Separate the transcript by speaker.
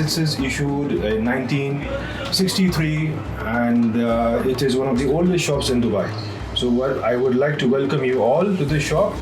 Speaker 1: licenses issued in 1963, and it is one of the oldest shops in Dubai. So I would like to welcome you all to this shop.